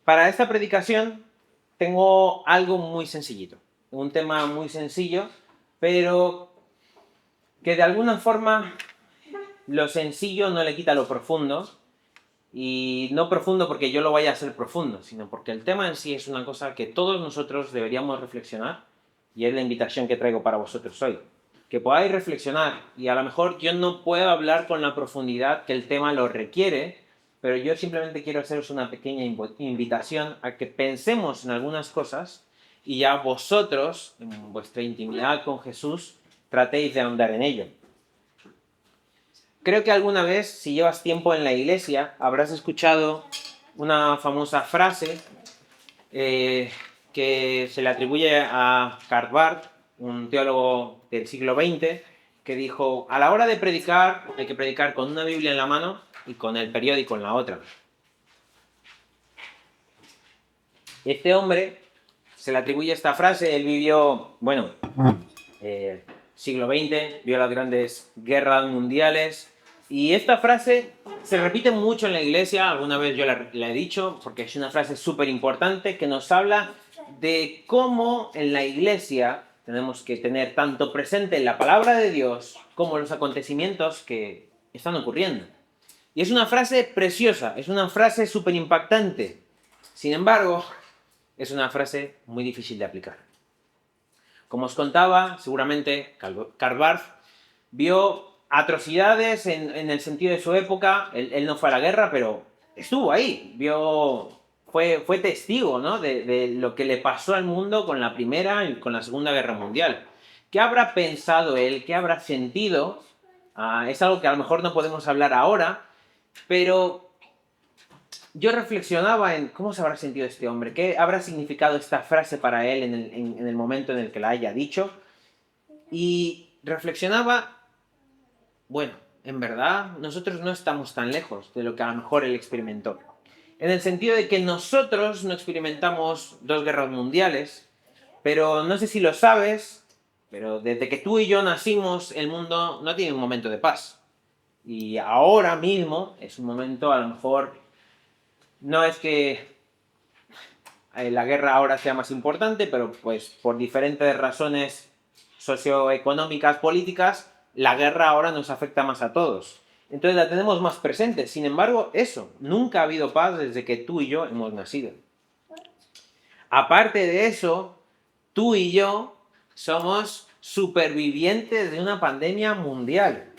Para esta predicación tengo algo muy sencillito, un tema muy sencillo, pero que de alguna forma lo sencillo no le quita lo profundo, y no profundo porque yo lo vaya a hacer profundo, sino porque el tema en sí es una cosa que todos nosotros deberíamos reflexionar, y es la invitación que traigo para vosotros hoy. Que podáis reflexionar, y a lo mejor yo no puedo hablar con la profundidad que el tema lo requiere, pero yo simplemente quiero haceros una pequeña invitación a que pensemos en algunas cosas y ya vosotros, en vuestra intimidad con Jesús, tratéis de ahondar en ello. Creo que alguna vez, si llevas tiempo en la iglesia, habrás escuchado una famosa frase que se le atribuye a Karl Barth, un teólogo del siglo XX, que dijo: a la hora de predicar, hay que predicar con una Biblia en la mano y con el periódico en la otra. Este hombre se le atribuye esta frase. Él vivió, siglo XX, vio las grandes guerras mundiales, y esta frase se repite mucho en la iglesia. Alguna vez yo la he dicho, porque es una frase súper importante que nos habla de cómo en la iglesia tenemos que tener tanto presente la palabra de Dios como los acontecimientos que están ocurriendo. Y es una frase preciosa, es una frase súper impactante. Sin embargo, es una frase muy difícil de aplicar. Como os contaba, seguramente Karl Barth vio atrocidades en el sentido de su época. Él no fue a la guerra, pero estuvo ahí. Fue testigo, ¿no?, de lo que le pasó al mundo con la Primera y con la Segunda Guerra Mundial. ¿Qué habrá pensado él? ¿Qué habrá sentido? Es algo que a lo mejor no podemos hablar ahora, pero yo reflexionaba en cómo se habrá sentido este hombre, qué habrá significado esta frase para él en el momento en el que la haya dicho. Y reflexionaba, bueno, en verdad nosotros no estamos tan lejos de lo que a lo mejor él experimentó. En el sentido de que nosotros no experimentamos dos guerras mundiales, pero no sé si lo sabes, pero desde que tú y yo nacimos, el mundo no tiene un momento de paz. Y ahora mismo es un momento, a lo mejor, no es que la guerra ahora sea más importante, pero pues por diferentes razones socioeconómicas, políticas, la guerra ahora nos afecta más a todos. Entonces la tenemos más presente. Sin embargo, nunca ha habido paz desde que tú y yo hemos nacido. Aparte de eso, tú y yo somos supervivientes de una pandemia mundial.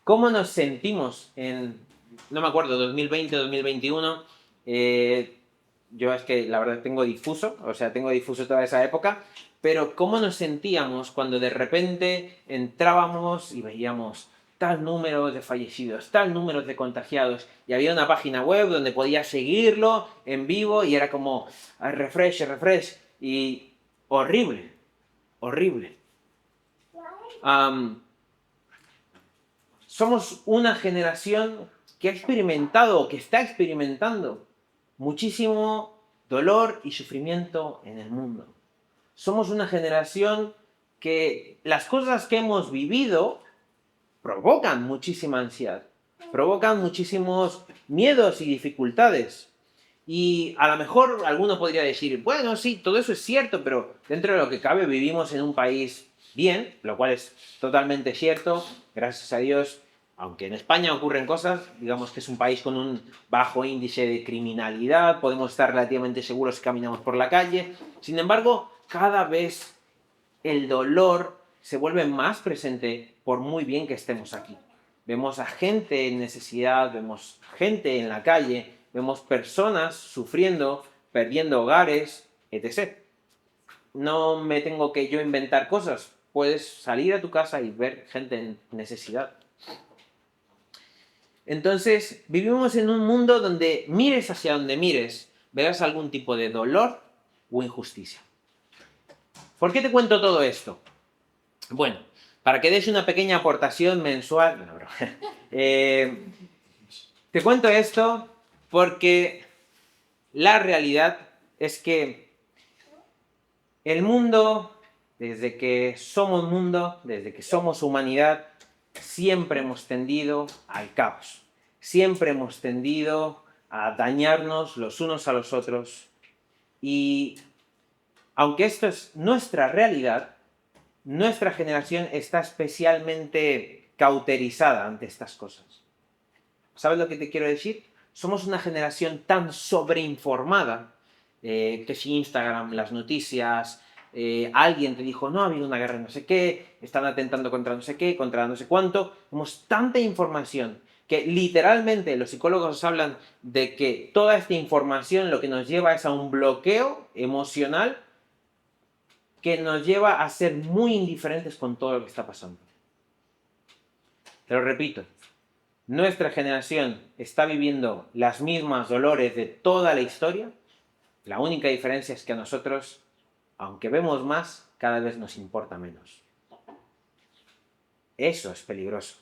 ¿Cómo nos sentimos no me acuerdo, 2020, 2021? Yo es que la verdad tengo difuso toda esa época, pero ¿cómo nos sentíamos cuando de repente entrábamos y veíamos tal número de fallecidos, tal número de contagiados, y había una página web donde podías seguirlo en vivo y era como refresh, y horrible, horrible. Somos una generación que ha experimentado, o que está experimentando, muchísimo dolor y sufrimiento en el mundo. Somos una generación que las cosas que hemos vivido provocan muchísima ansiedad, provocan muchísimos miedos y dificultades. Y a lo mejor alguno podría decir, bueno, sí, todo eso es cierto, pero dentro de lo que cabe vivimos en un país bien, lo cual es totalmente cierto, gracias a Dios. Aunque en España ocurren cosas, digamos que es un país con un bajo índice de criminalidad, podemos estar relativamente seguros si caminamos por la calle. Sin embargo, cada vez el dolor se vuelve más presente por muy bien que estemos aquí. Vemos a gente en necesidad, vemos gente en la calle, vemos personas sufriendo, perdiendo hogares, etc. No me tengo que yo inventar cosas. Puedes salir a tu casa y ver gente en necesidad. Entonces, vivimos en un mundo donde mires hacia donde mires, verás algún tipo de dolor o injusticia. ¿Por qué te cuento todo esto? Bueno, para que des una pequeña aportación mensual. No, bro. Te cuento esto porque la realidad es que el mundo, desde que somos humanidad, siempre hemos tendido al caos. Siempre hemos tendido a dañarnos los unos a los otros. Y aunque esto es nuestra realidad, nuestra generación está especialmente cauterizada ante estas cosas. ¿Sabes lo que te quiero decir? Somos una generación tan sobreinformada, que si Instagram, las noticias, alguien te dijo, no, ha habido una guerra no sé qué, están atentando contra no sé qué, contra no sé cuánto. Tenemos tanta información que literalmente los psicólogos hablan de que toda esta información lo que nos lleva es a un bloqueo emocional que nos lleva a ser muy indiferentes con todo lo que está pasando. Te lo repito, nuestra generación está viviendo las mismas dolores de toda la historia. La única diferencia es que a nosotros, aunque vemos más, cada vez nos importa menos. Eso es peligroso.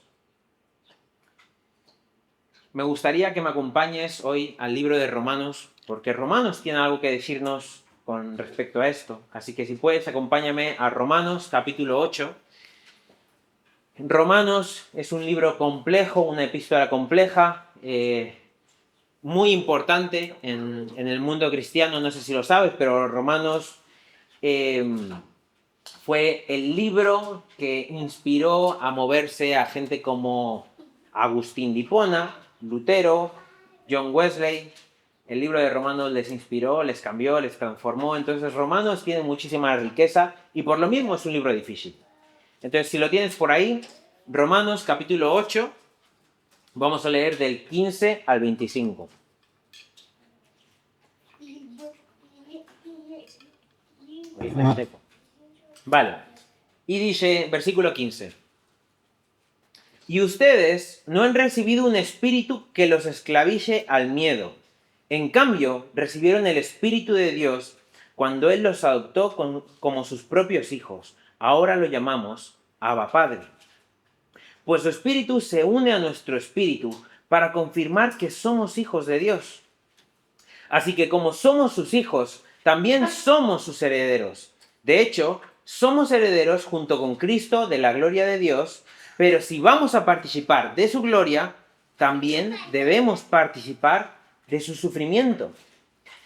Me gustaría que me acompañes hoy al libro de Romanos, porque Romanos tiene algo que decirnos con respecto a esto. Así que si puedes, acompáñame a Romanos capítulo 8. Romanos es un libro complejo, una epístola compleja, muy importante en el mundo cristiano, no sé si lo sabes, pero Romanos fue el libro que inspiró a moverse a gente como Agustín de Hipona, Lutero, John Wesley. El libro de Romanos les inspiró, les cambió, les transformó. Entonces Romanos tiene muchísima riqueza y por lo mismo es un libro difícil. Entonces si lo tienes por ahí, Romanos capítulo 8, vamos a leer del 15 al 25. Vale. Y dice, versículo 15. Y ustedes no han recibido un espíritu que los esclavice al miedo. En cambio, recibieron el Espíritu de Dios cuando Él los adoptó como sus propios hijos. Ahora lo llamamos Abba Padre. Pues su Espíritu se une a nuestro Espíritu para confirmar que somos hijos de Dios. Así que como somos sus hijos, también somos sus herederos. De hecho, somos herederos junto con Cristo de la gloria de Dios, pero si vamos a participar de su gloria, también debemos participar de su sufrimiento.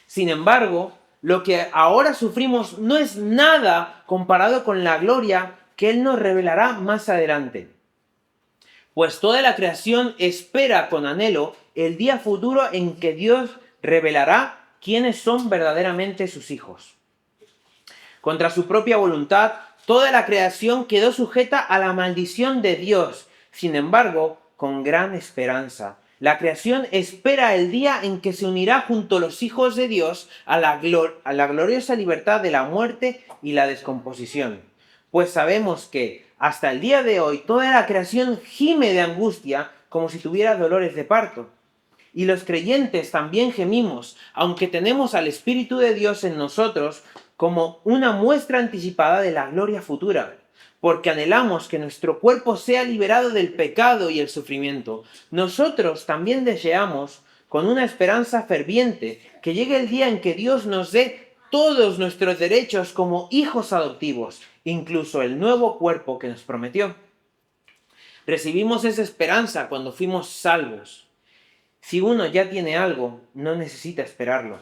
Sin embargo, lo que ahora sufrimos no es nada comparado con la gloria que Él nos revelará más adelante. Pues toda la creación espera con anhelo el día futuro en que Dios revelará quiénes son verdaderamente sus hijos. Contra su propia voluntad, toda la creación quedó sujeta a la maldición de Dios. Sin embargo, con gran esperanza, la creación espera el día en que se unirá junto a los hijos de Dios a la gloriosa libertad de la muerte y la descomposición. Pues sabemos que hasta el día de hoy toda la creación gime de angustia como si tuviera dolores de parto. Y los creyentes también gemimos, aunque tenemos al Espíritu de Dios en nosotros como una muestra anticipada de la gloria futura, porque anhelamos que nuestro cuerpo sea liberado del pecado y el sufrimiento. Nosotros también deseamos, con una esperanza ferviente, que llegue el día en que Dios nos dé todos nuestros derechos como hijos adoptivos, incluso el nuevo cuerpo que nos prometió. Recibimos esa esperanza cuando fuimos salvos. Si uno ya tiene algo, no necesita esperarlo.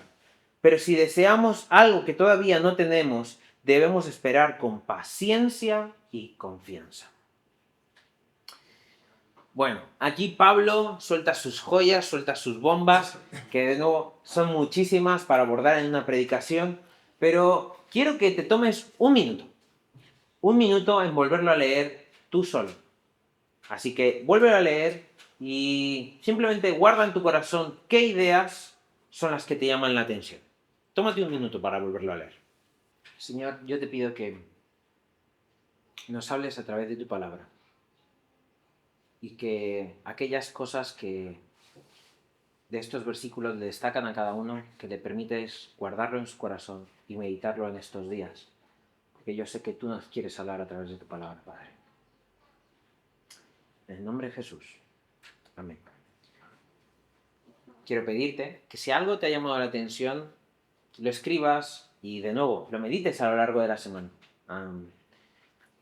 Pero si deseamos algo que todavía no tenemos, debemos esperar con paciencia y confianza. Bueno, aquí Pablo suelta sus joyas, suelta sus bombas, que de nuevo son muchísimas para abordar en una predicación, pero quiero que te tomes un minuto en volverlo a leer tú solo. Así que vuélvelo a leer y simplemente guarda en tu corazón qué ideas son las que te llaman la atención. Tómate un minuto para volverlo a leer. Señor, yo te pido que nos hables a través de tu palabra y que aquellas cosas que de estos versículos le destacan a cada uno, que le permites guardarlo en su corazón y meditarlo en estos días, porque yo sé que tú nos quieres hablar a través de tu palabra, Padre. En el nombre de Jesús. Amén. Quiero pedirte que si algo te ha llamado la atención, lo escribas y de nuevo lo medites a lo largo de la semana.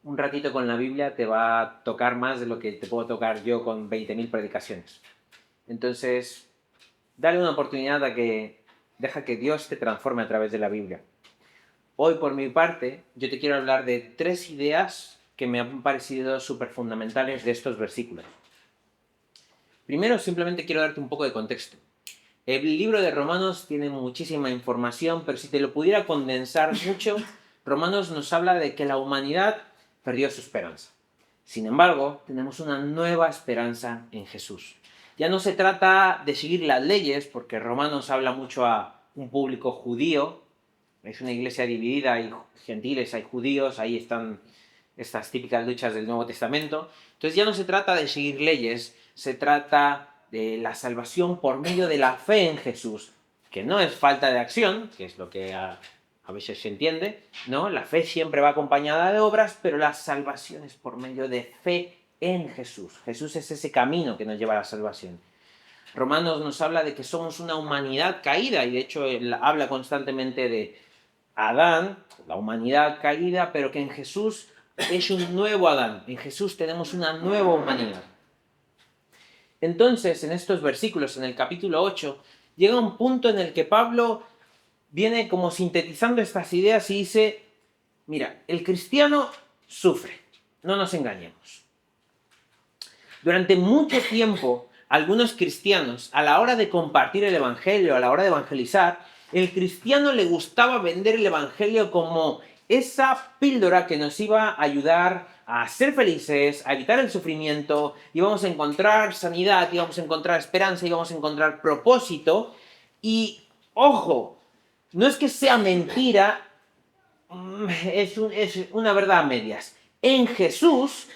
Un ratito con la Biblia te va a tocar más de lo que te puedo tocar yo con 20.000 predicaciones. Entonces, Dale una oportunidad deja que Dios te transforme a través de la Biblia. Hoy, por mi parte, yo te quiero hablar de 3 ideas que me han parecido súper fundamentales de estos versículos. Primero, simplemente quiero darte un poco de contexto. El libro de Romanos tiene muchísima información, pero si te lo pudiera condensar mucho, Romanos nos habla de que la humanidad perdió su esperanza. Sin embargo, tenemos una nueva esperanza en Jesús. Ya no se trata de seguir las leyes, porque Romanos habla mucho a un público judío. Es una iglesia dividida, hay gentiles, hay judíos, ahí están estas típicas luchas del Nuevo Testamento. Entonces ya no se trata de seguir leyes, se trata de la salvación por medio de la fe en Jesús, que no es falta de acción, que es lo que a veces se entiende, ¿no? La fe siempre va acompañada de obras, pero la salvación es por medio de fe en Jesús. Jesús es ese camino que nos lleva a la salvación. Romanos nos habla de que somos una humanidad caída, y de hecho él habla constantemente de Adán, la humanidad caída, pero que en Jesús es un nuevo Adán. En Jesús tenemos una nueva humanidad. Entonces, en estos versículos, en el capítulo 8, llega un punto en el que Pablo viene como sintetizando estas ideas y dice, mira, el cristiano sufre, no nos engañemos. Durante mucho tiempo, algunos cristianos, a la hora de compartir el evangelio, a la hora de evangelizar, el cristiano le gustaba vender el evangelio como esa píldora que nos iba a ayudar a ser felices, a evitar el sufrimiento, íbamos a encontrar sanidad, íbamos a encontrar esperanza, íbamos a encontrar propósito. Y, ojo, no es que sea mentira, es una verdad a medias. En Jesús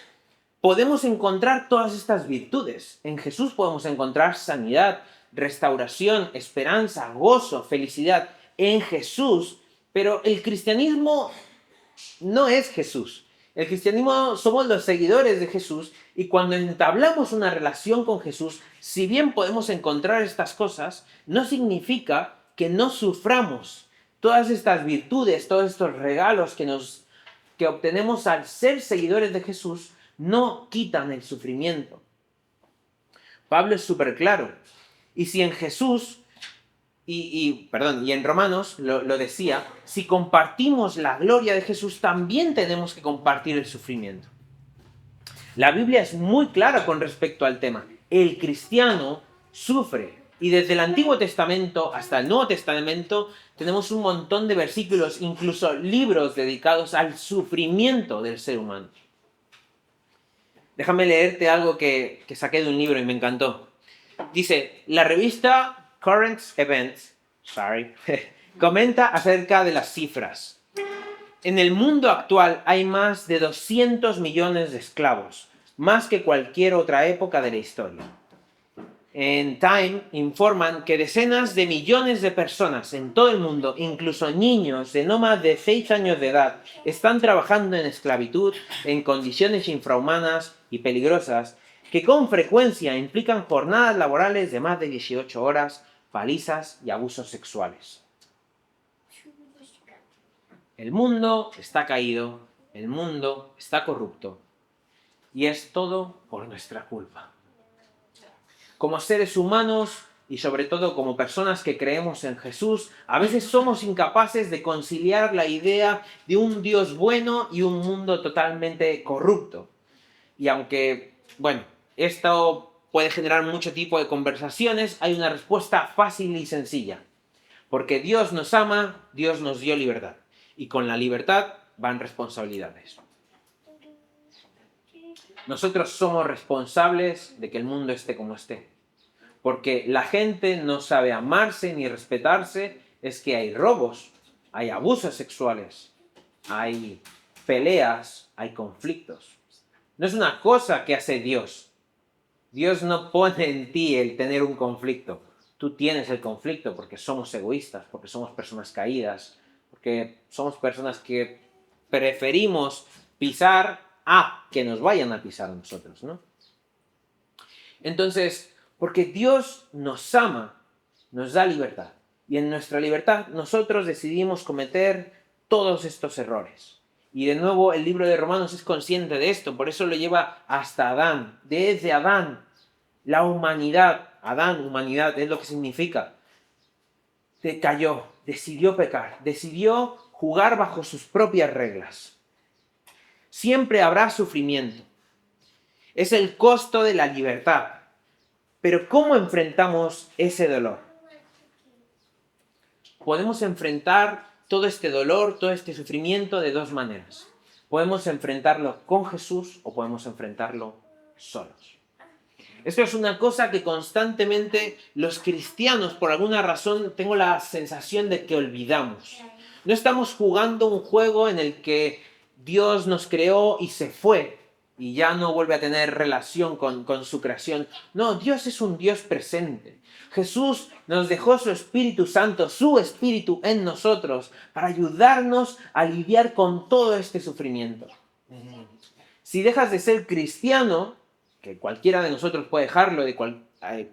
podemos encontrar todas estas virtudes. En Jesús podemos encontrar sanidad, restauración, esperanza, gozo, felicidad. En Jesús. Pero el cristianismo no es Jesús. El cristianismo somos los seguidores de Jesús, y cuando entablamos una relación con Jesús, si bien podemos encontrar estas cosas, no significa que no suframos todas estas virtudes, todos estos regalos que obtenemos al ser seguidores de Jesús, no quitan el sufrimiento. Pablo es súper claro. Y si en Jesús, y en Romanos lo decía, si compartimos la gloria de Jesús, también tenemos que compartir el sufrimiento. La Biblia es muy clara con respecto al tema. El cristiano sufre. Y desde el Antiguo Testamento hasta el Nuevo Testamento tenemos un montón de versículos, incluso libros dedicados al sufrimiento del ser humano. Déjame leerte algo que saqué de un libro y me encantó. Dice, la revista Current Events, comenta acerca de las cifras. En el mundo actual hay más de 200 millones de esclavos, más que cualquier otra época de la historia. En Time informan que decenas de millones de personas en todo el mundo, incluso niños de no más de 6 años de edad, están trabajando en esclavitud en condiciones infrahumanas y peligrosas que con frecuencia implican jornadas laborales de más de 18 horas, palizas y abusos sexuales. El mundo está caído, el mundo está corrupto, y es todo por nuestra culpa. Como seres humanos y sobre todo como personas que creemos en Jesús, a veces somos incapaces de conciliar la idea de un Dios bueno y un mundo totalmente corrupto. Y aunque, esto puede generar mucho tipo de conversaciones, hay una respuesta fácil y sencilla. Porque Dios nos ama, Dios nos dio libertad. Y con la libertad van responsabilidades. Nosotros somos responsables de que el mundo esté como esté. Porque la gente no sabe amarse ni respetarse, es que hay robos, hay abusos sexuales, hay peleas, hay conflictos. No es una cosa que hace Dios. Dios no pone en ti el tener un conflicto. Tú tienes el conflicto porque somos egoístas, porque somos personas caídas, porque somos personas que preferimos pisar a que nos vayan a pisar a nosotros, ¿no? Entonces, porque Dios nos ama, nos da libertad. Y en nuestra libertad nosotros decidimos cometer todos estos errores. Y de nuevo el libro de Romanos es consciente de esto, por eso lo lleva hasta Adán. Desde Adán la humanidad, Adán, humanidad, es lo que significa, cayó, decidió pecar, decidió jugar bajo sus propias reglas. Siempre habrá sufrimiento. Es el costo de la libertad. Pero ¿cómo enfrentamos ese dolor? Podemos enfrentar todo este dolor, todo este sufrimiento de dos maneras. Podemos enfrentarlo con Jesús o podemos enfrentarlo solos. Esto es una cosa que constantemente los cristianos, por alguna razón, tengo la sensación de que olvidamos. No estamos jugando un juego en el que Dios nos creó y se fue y ya no vuelve a tener relación con su creación. No, Dios es un Dios presente. Jesús nos dejó su Espíritu Santo, su Espíritu en nosotros, para ayudarnos a lidiar con todo este sufrimiento. Si dejas de ser cristiano, que cualquiera de nosotros puede dejarlo,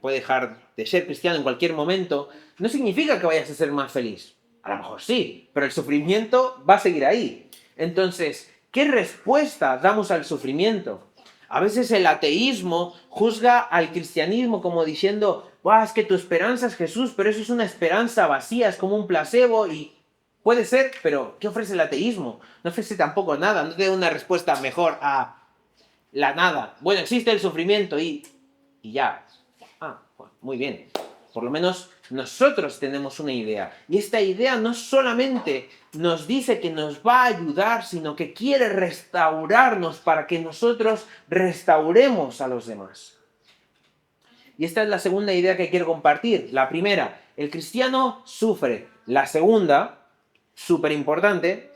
puede dejar de ser cristiano en cualquier momento, no significa que vayas a ser más feliz. A lo mejor sí, pero el sufrimiento va a seguir ahí. Entonces, ¿qué respuesta damos al sufrimiento? A veces el ateísmo juzga al cristianismo como diciendo, es que tu esperanza es Jesús, pero eso es una esperanza vacía, es como un placebo y puede ser, pero ¿qué ofrece el ateísmo? No ofrece tampoco nada, no te da una respuesta mejor a la nada. Bueno, existe el sufrimiento y ya. Bueno, muy bien. Por lo menos nosotros tenemos una idea. Y esta idea no solamente nos dice que nos va a ayudar, sino que quiere restaurarnos para que nosotros restauremos a los demás. Y esta es la segunda idea que quiero compartir. La primera, el cristiano sufre. La segunda, súper importante,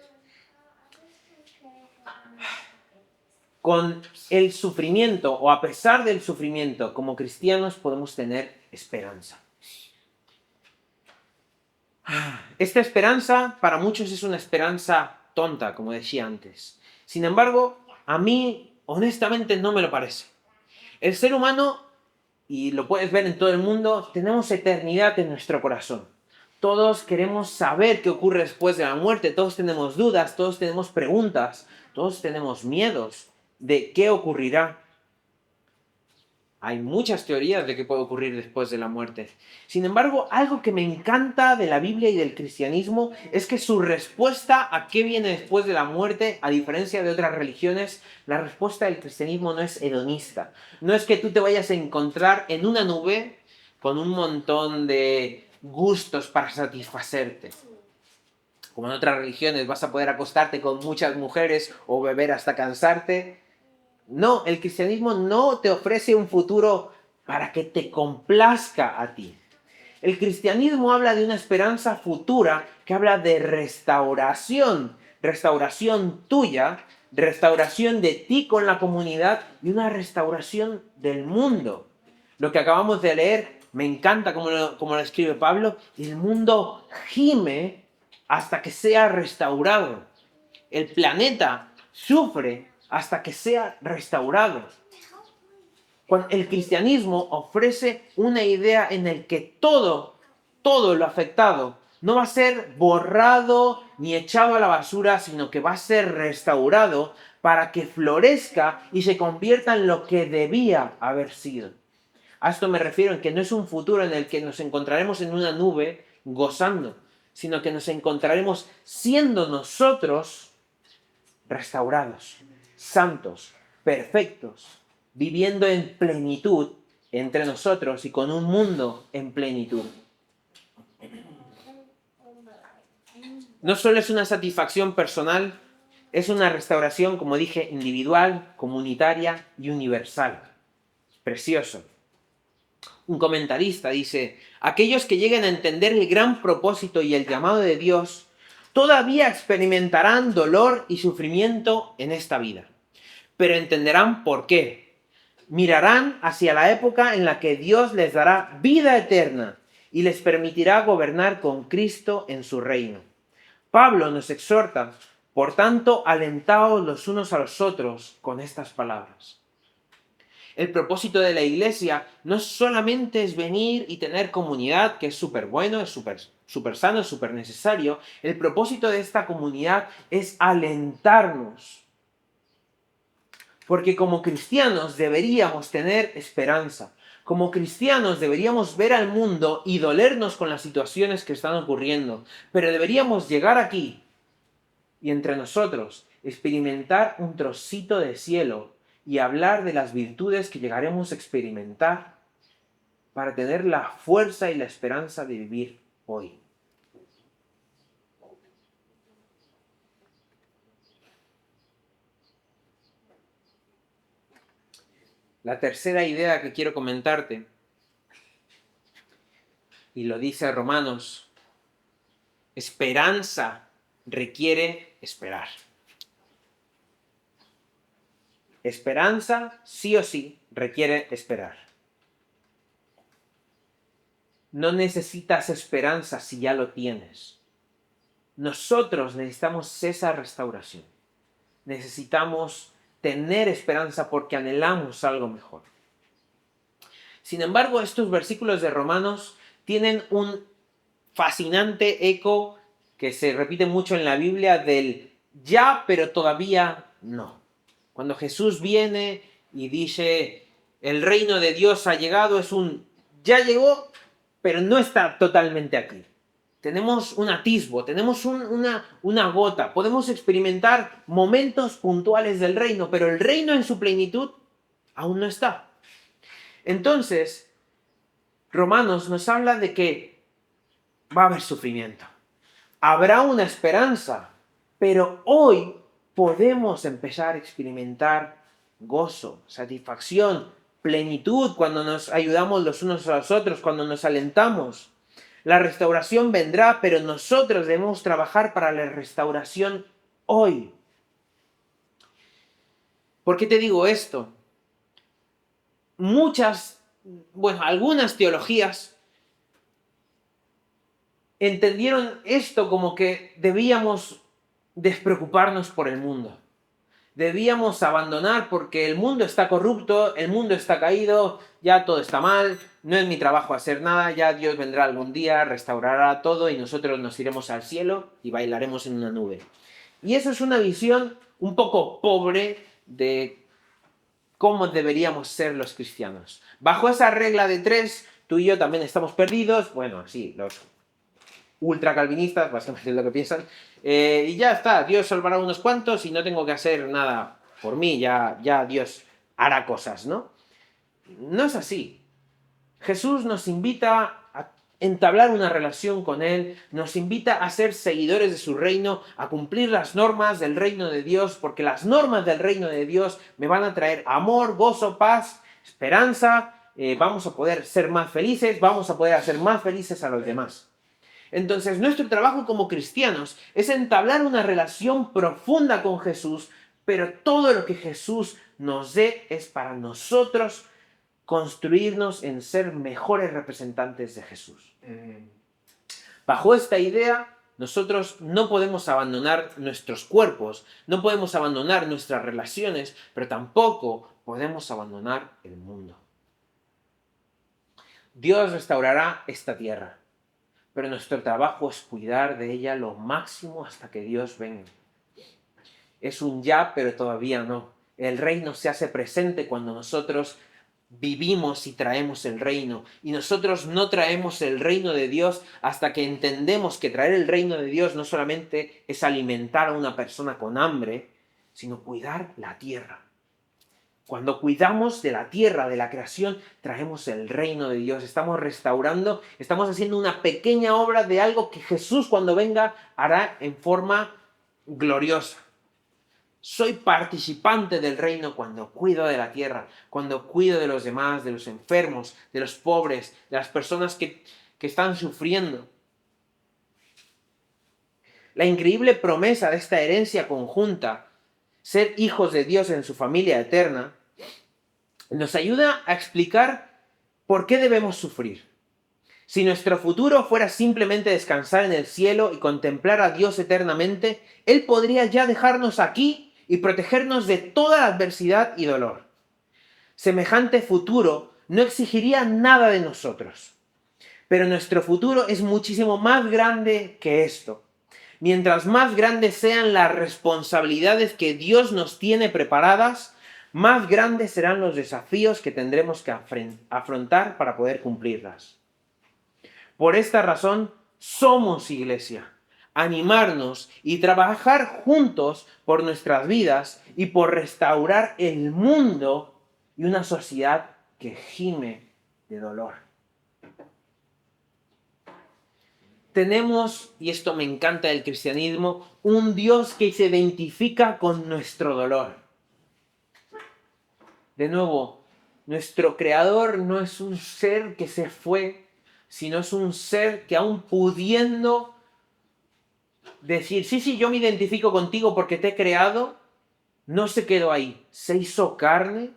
con el sufrimiento o a pesar del sufrimiento, como cristianos podemos tener esperanza. Esta esperanza para muchos es una esperanza tonta, como decía antes. Sin embargo, a mí honestamente no me lo parece. El ser humano, y lo puedes ver en todo el mundo, tenemos eternidad en nuestro corazón. Todos queremos saber qué ocurre después de la muerte, todos tenemos dudas, todos tenemos preguntas, todos tenemos miedos de qué ocurrirá. Hay muchas teorías de qué puede ocurrir después de la muerte. Sin embargo, algo que me encanta de la Biblia y del cristianismo es que su respuesta a qué viene después de la muerte, a diferencia de otras religiones, la respuesta del cristianismo no es hedonista. No es que tú te vayas a encontrar en una nube con un montón de gustos para satisfacerte. Como en otras religiones vas a poder acostarte con muchas mujeres o beber hasta cansarte. No, el cristianismo no te ofrece un futuro para que te complazca a ti. El cristianismo habla de una esperanza futura que habla de restauración, restauración tuya, restauración de ti con la comunidad y una restauración del mundo. Lo que acabamos de leer, me encanta como lo escribe Pablo, el mundo gime hasta que sea restaurado. El planeta sufre hasta que sea restaurado. El cristianismo ofrece una idea en la que todo lo afectado no va a ser borrado ni echado a la basura, sino que va a ser restaurado para que florezca y se convierta en lo que debía haber sido. A esto me refiero en que no es un futuro en el que nos encontraremos en una nube gozando, sino que nos encontraremos siendo nosotros restaurados, santos, perfectos, viviendo en plenitud entre nosotros y con un mundo en plenitud. No solo es una satisfacción personal, es una restauración, como dije, individual, comunitaria y universal. Precioso. Un comentarista dice, aquellos que lleguen a entender el gran propósito y el llamado de Dios, todavía experimentarán dolor y sufrimiento en esta vida, pero entenderán por qué. Mirarán hacia la época en la que Dios les dará vida eterna y les permitirá gobernar con Cristo en su reino. Pablo nos exhorta, por tanto, alentaos los unos a los otros con estas palabras. El propósito de la iglesia no solamente es venir y tener comunidad, que es súper bueno, es súper sano, es súper necesario. El propósito de esta comunidad es alentarnos. Porque como cristianos deberíamos tener esperanza. Como cristianos deberíamos ver al mundo y dolernos con las situaciones que están ocurriendo, pero deberíamos llegar aquí y entre nosotros experimentar un trocito de cielo y hablar de las virtudes que llegaremos a experimentar para tener la fuerza y la esperanza de vivir hoy. La tercera idea que quiero comentarte, y lo dice Romanos, esperanza requiere esperar. Esperanza, sí o sí, requiere esperar. No necesitas esperanza si ya lo tienes. Nosotros necesitamos esa restauración. Necesitamos tener esperanza porque anhelamos algo mejor. Sin embargo, estos versículos de Romanos tienen un fascinante eco que se repite mucho en la Biblia del ya, pero todavía no. Cuando Jesús viene y dice, el reino de Dios ha llegado, es un ya llegó, pero no está totalmente aquí. Tenemos un atisbo, tenemos una gota, podemos experimentar momentos puntuales del reino, pero el reino en su plenitud aún no está. Entonces, Romanos nos habla de que va a haber sufrimiento. Habrá una esperanza, pero hoy podemos empezar a experimentar gozo, satisfacción, plenitud cuando nos ayudamos los unos a los otros, cuando nos alentamos. La restauración vendrá, pero nosotros debemos trabajar para la restauración hoy. ¿Por qué te digo esto? Algunas teologías entendieron esto como que debíamos despreocuparnos por el mundo. Debíamos abandonar porque el mundo está corrupto, el mundo está caído, ya todo está mal, no es mi trabajo hacer nada, ya Dios vendrá algún día, restaurará todo y nosotros nos iremos al cielo y bailaremos en una nube. Y eso es una visión un poco pobre de cómo deberíamos ser los cristianos. Bajo esa regla de 3, tú y yo también estamos perdidos, bueno, sí, los ultracalvinistas, básicamente es lo que piensan, y ya está, Dios salvará a unos cuantos y no tengo que hacer nada por mí, ya Dios hará cosas, ¿no? No es así. Jesús nos invita a entablar una relación con Él, nos invita a ser seguidores de su reino, a cumplir las normas del reino de Dios, porque las normas del reino de Dios me van a traer amor, gozo, paz, esperanza, vamos a poder ser más felices, vamos a poder hacer más felices a los demás. Entonces, nuestro trabajo como cristianos es entablar una relación profunda con Jesús, pero todo lo que Jesús nos dé es para nosotros construirnos en ser mejores representantes de Jesús. Bajo esta idea, nosotros no podemos abandonar nuestros cuerpos, no podemos abandonar nuestras relaciones, pero tampoco podemos abandonar el mundo. Dios restaurará esta tierra, pero nuestro trabajo es cuidar de ella lo máximo hasta que Dios venga. Es un ya, pero todavía no. El reino se hace presente cuando nosotros vivimos y traemos el reino. Y nosotros no traemos el reino de Dios hasta que entendemos que traer el reino de Dios no solamente es alimentar a una persona con hambre, sino cuidar la tierra. Cuando cuidamos de la tierra, de la creación, traemos el reino de Dios. Estamos restaurando, estamos haciendo una pequeña obra de algo que Jesús cuando venga hará en forma gloriosa. Soy participante del reino cuando cuido de la tierra, cuando cuido de los demás, de los enfermos, de los pobres, de las personas que están sufriendo. La increíble promesa de esta herencia conjunta, ser hijos de Dios en su familia eterna, nos ayuda a explicar por qué debemos sufrir. Si nuestro futuro fuera simplemente descansar en el cielo y contemplar a Dios eternamente, Él podría ya dejarnos aquí y protegernos de toda adversidad y dolor. Semejante futuro no exigiría nada de nosotros. Pero nuestro futuro es muchísimo más grande que esto. Mientras más grandes sean las responsabilidades que Dios nos tiene preparadas, más grandes serán los desafíos que tendremos que afrontar para poder cumplirlas. Por esta razón, somos iglesia. Animarnos y trabajar juntos por nuestras vidas y por restaurar el mundo y una sociedad que gime de dolor. Tenemos, y esto me encanta del cristianismo, un Dios que se identifica con nuestro dolor. De nuevo, nuestro Creador no es un ser que se fue, sino es un ser que aún pudiendo decir, sí, yo me identifico contigo porque te he creado, no se quedó ahí, se hizo carne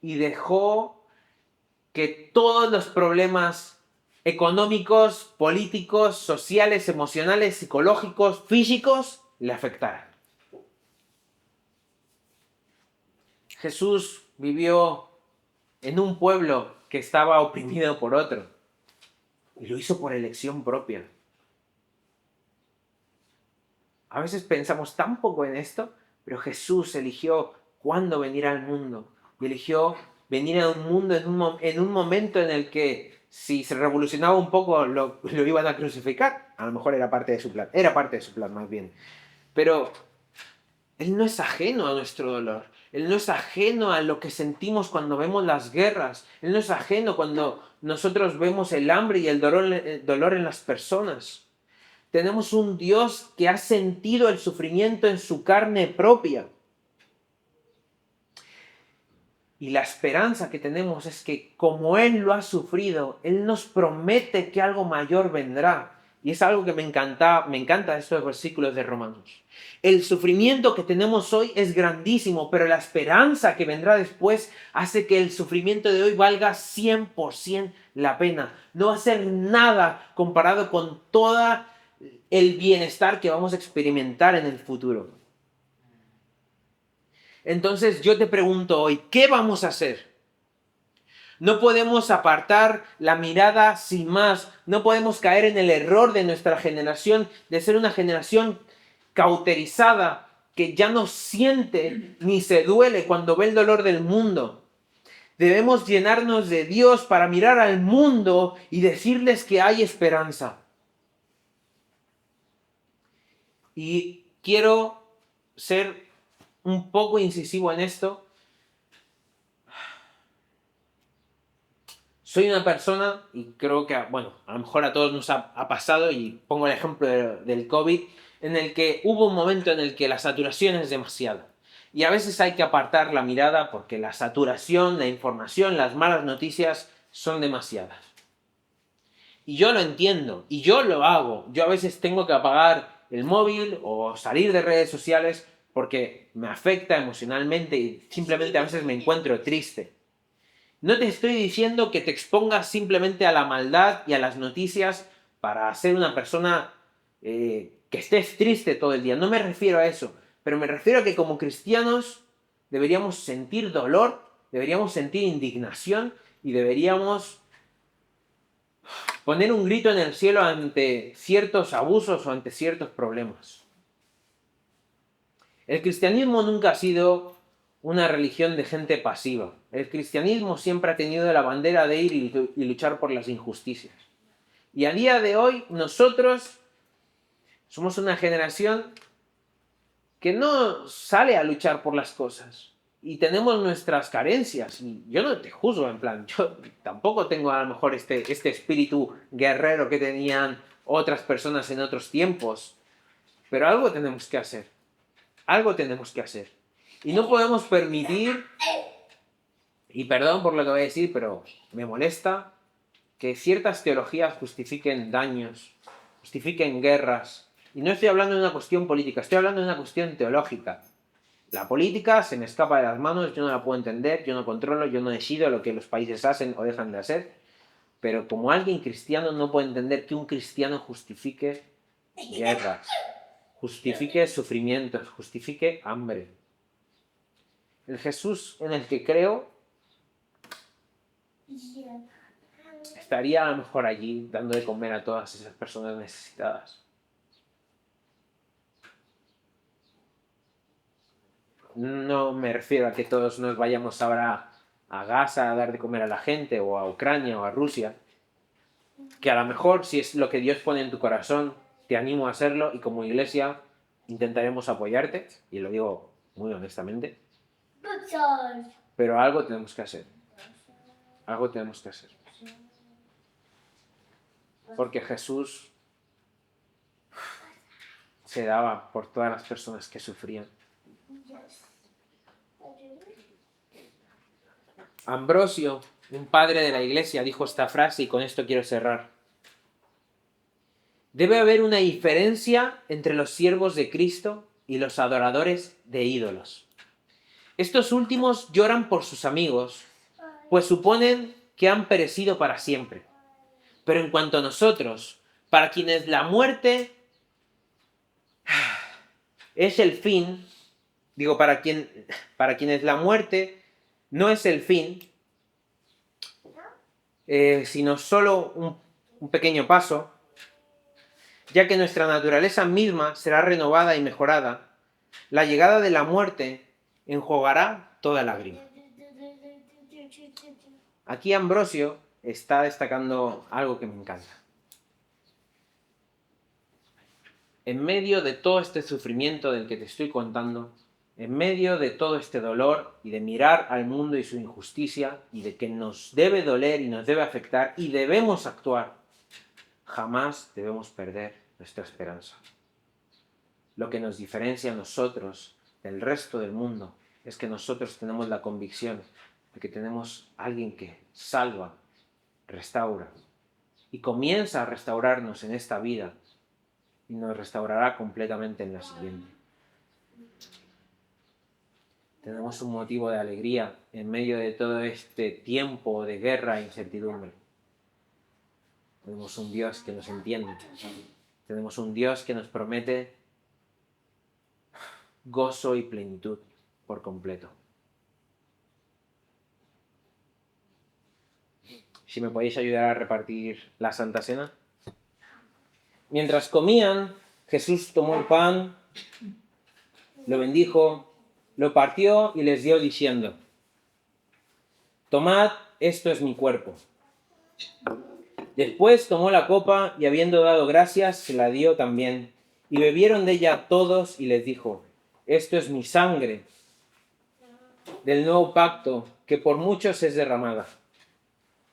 y dejó que todos los problemas económicos, políticos, sociales, emocionales, psicológicos, físicos, le afectaran. Jesús vivió en un pueblo que estaba oprimido por otro y lo hizo por elección propia. A veces pensamos tan poco en esto, pero Jesús eligió cuándo venir al mundo y eligió venir a un mundo en un momento en el que si se revolucionaba un poco lo iban a crucificar. A lo mejor era parte de su plan más bien. Pero Él no es ajeno a nuestro dolor. Él no es ajeno a lo que sentimos cuando vemos las guerras. Él no es ajeno cuando nosotros vemos el hambre y el dolor en las personas. Tenemos un Dios que ha sentido el sufrimiento en su carne propia. Y la esperanza que tenemos es que como Él lo ha sufrido, Él nos promete que algo mayor vendrá. Y es algo que me encanta de estos versículos de Romanos. El sufrimiento que tenemos hoy es grandísimo, pero la esperanza que vendrá después hace que el sufrimiento de hoy valga 100% la pena. No va a ser nada comparado con todo el bienestar que vamos a experimentar en el futuro. Entonces yo te pregunto hoy, ¿qué vamos a hacer? No podemos apartar la mirada sin más. No podemos caer en el error de nuestra generación de ser una generación cauterizada que ya no siente ni se duele cuando ve el dolor del mundo. Debemos llenarnos de Dios para mirar al mundo y decirles que hay esperanza. Y quiero ser un poco incisivo en esto. Soy una persona, y creo que, bueno, a lo mejor a todos nos ha pasado, y pongo el ejemplo del COVID, en el que hubo un momento en el que la saturación es demasiada. Y a veces hay que apartar la mirada porque la saturación, la información, las malas noticias son demasiadas. Y yo lo entiendo, y yo lo hago. Yo a veces tengo que apagar el móvil o salir de redes sociales porque me afecta emocionalmente y simplemente a veces me encuentro triste. No te estoy diciendo que te expongas simplemente a la maldad y a las noticias para ser una persona que estés triste todo el día. No me refiero a eso, pero me refiero a que como cristianos deberíamos sentir dolor, deberíamos sentir indignación y deberíamos poner un grito en el cielo ante ciertos abusos o ante ciertos problemas. El cristianismo nunca ha sido una religión de gente pasiva. El cristianismo siempre ha tenido la bandera de ir y luchar por las injusticias. Y a día de hoy nosotros somos una generación que no sale a luchar por las cosas. Y tenemos nuestras carencias. Y yo no te juzgo, en plan, yo tampoco tengo a lo mejor este espíritu guerrero que tenían otras personas en otros tiempos. Pero algo tenemos que hacer. Algo tenemos que hacer. Y no podemos permitir, y perdón por lo que voy a decir, pero me molesta, que ciertas teologías justifiquen daños, justifiquen guerras. Y no estoy hablando de una cuestión política, estoy hablando de una cuestión teológica. La política se me escapa de las manos, yo no la puedo entender, yo no controlo, yo no decido lo que los países hacen o dejan de hacer. Pero como alguien cristiano no puedo entender que un cristiano justifique guerras, justifique sufrimientos, justifique hambre. El Jesús en el que creo estaría a lo mejor allí dando de comer a todas esas personas necesitadas. no me refiero a que todos nos vayamos ahora a Gaza a dar de comer a la gente, o a Ucrania, o a Rusia. Que a lo mejor, si es lo que Dios pone en tu corazón, te animo a hacerlo, y como iglesia intentaremos apoyarte, y lo digo muy honestamente. Pero algo tenemos que hacer. Algo tenemos que hacer. Porque Jesús se daba por todas las personas que sufrían. Ambrosio, un padre de la iglesia, dijo esta frase, y con esto quiero cerrar. Debe haber una diferencia entre los siervos de Cristo y los adoradores de ídolos. Estos últimos lloran por sus amigos, pues suponen que han perecido para siempre. Pero en cuanto a nosotros, para quienes la muerte es el fin, para quienes la muerte no es el fin, sino solo un pequeño paso, ya que nuestra naturaleza misma será renovada y mejorada, la llegada de la muerte enjugará toda lágrima. Aquí Ambrosio está destacando algo que me encanta. En medio de todo este sufrimiento del que te estoy contando, en medio de todo este dolor y de mirar al mundo y su injusticia, y de que nos debe doler y nos debe afectar y debemos actuar, jamás debemos perder nuestra esperanza. Lo que nos diferencia a nosotros del resto del mundo es que nosotros tenemos la convicción de que tenemos a alguien que salva, restaura y comienza a restaurarnos en esta vida y nos restaurará completamente en la siguiente. Tenemos un motivo de alegría en medio de todo este tiempo de guerra e incertidumbre. Tenemos un Dios que nos entiende. Tenemos un Dios que nos promete gozo y plenitud por completo. Si me podéis ayudar a repartir la Santa Cena. Mientras comían, Jesús tomó el pan, lo bendijo, lo partió y les dio diciendo: tomad, esto es mi cuerpo. Después tomó la copa y, habiendo dado gracias, se la dio también. Y bebieron de ella todos, y les dijo: esto es mi sangre del nuevo pacto, que por muchos es derramada.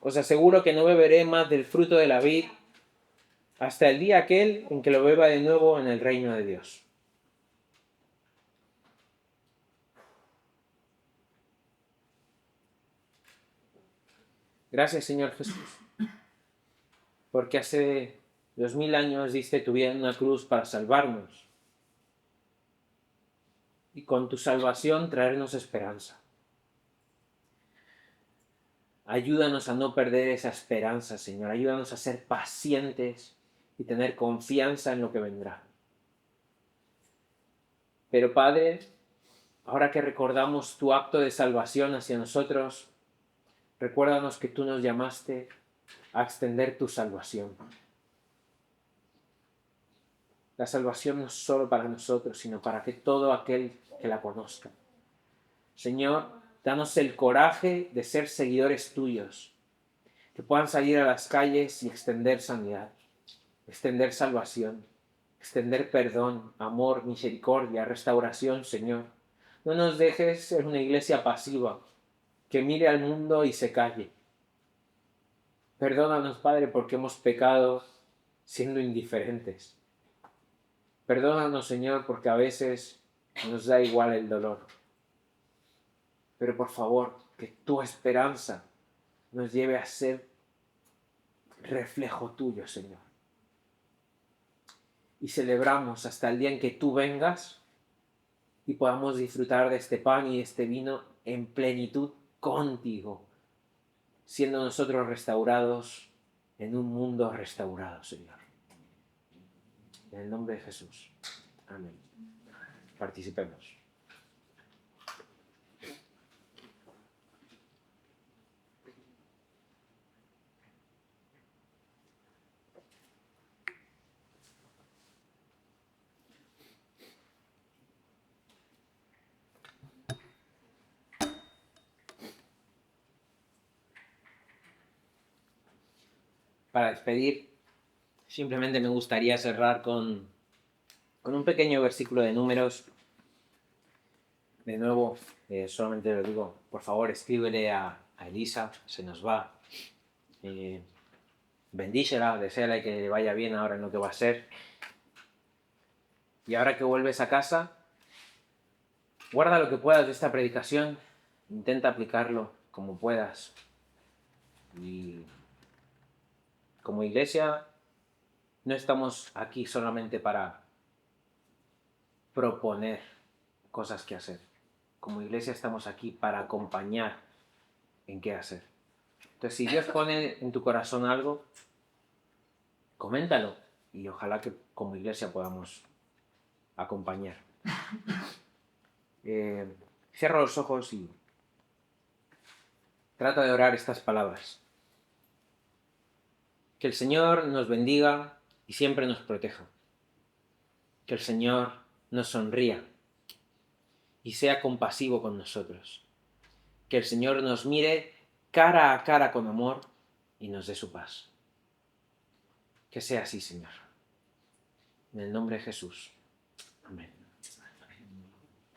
Os aseguro que no beberé más del fruto de la vid hasta el día aquel en que lo beba de nuevo en el reino de Dios. Gracias, Señor Jesús, porque hace 2000 años diste tu vida en una cruz para salvarnos y con tu salvación traernos esperanza. Ayúdanos a no perder esa esperanza, Señor. Ayúdanos a ser pacientes y tener confianza en lo que vendrá. Pero, Padre, ahora que recordamos tu acto de salvación hacia nosotros, recuérdanos que tú nos llamaste a extender tu salvación. La salvación no es solo para nosotros, sino para que todo aquel que la conozca. Señor, danos el coraje de ser seguidores tuyos, que puedan salir a las calles y extender sanidad, extender salvación, extender perdón, amor, misericordia, restauración, Señor. No nos dejes ser una iglesia pasiva, que mire al mundo y se calle. Perdónanos, Padre, porque hemos pecado siendo indiferentes. Perdónanos, Señor, porque a veces nos da igual el dolor. Pero por favor, que tu esperanza nos lleve a ser reflejo tuyo, Señor. Y celebramos hasta el día en que tú vengas y podamos disfrutar de este pan y de este vino en plenitud contigo, siendo nosotros restaurados en un mundo restaurado, Señor. En el nombre de Jesús. Amén. Participemos. para despedir, simplemente me gustaría cerrar con un pequeño versículo de Números. De nuevo, solamente le digo, por favor, escríbele a Elisa, se nos va. Bendícela, deséale que le vaya bien ahora en lo que va a ser. Y ahora que vuelves a casa, guarda lo que puedas de esta predicación, intenta aplicarlo como puedas. Y como iglesia, no estamos aquí solamente para proponer cosas que hacer. Como iglesia estamos aquí para acompañar en qué hacer. Entonces, si Dios pone en tu corazón algo, coméntalo y ojalá que como iglesia podamos acompañar. Cierra los ojos y trata de orar estas palabras. Que el Señor nos bendiga y siempre nos proteja. Que el Señor nos sonría y sea compasivo con nosotros. Que el Señor nos mire cara a cara con amor y nos dé su paz. Que sea así, Señor. En el nombre de Jesús. Amén.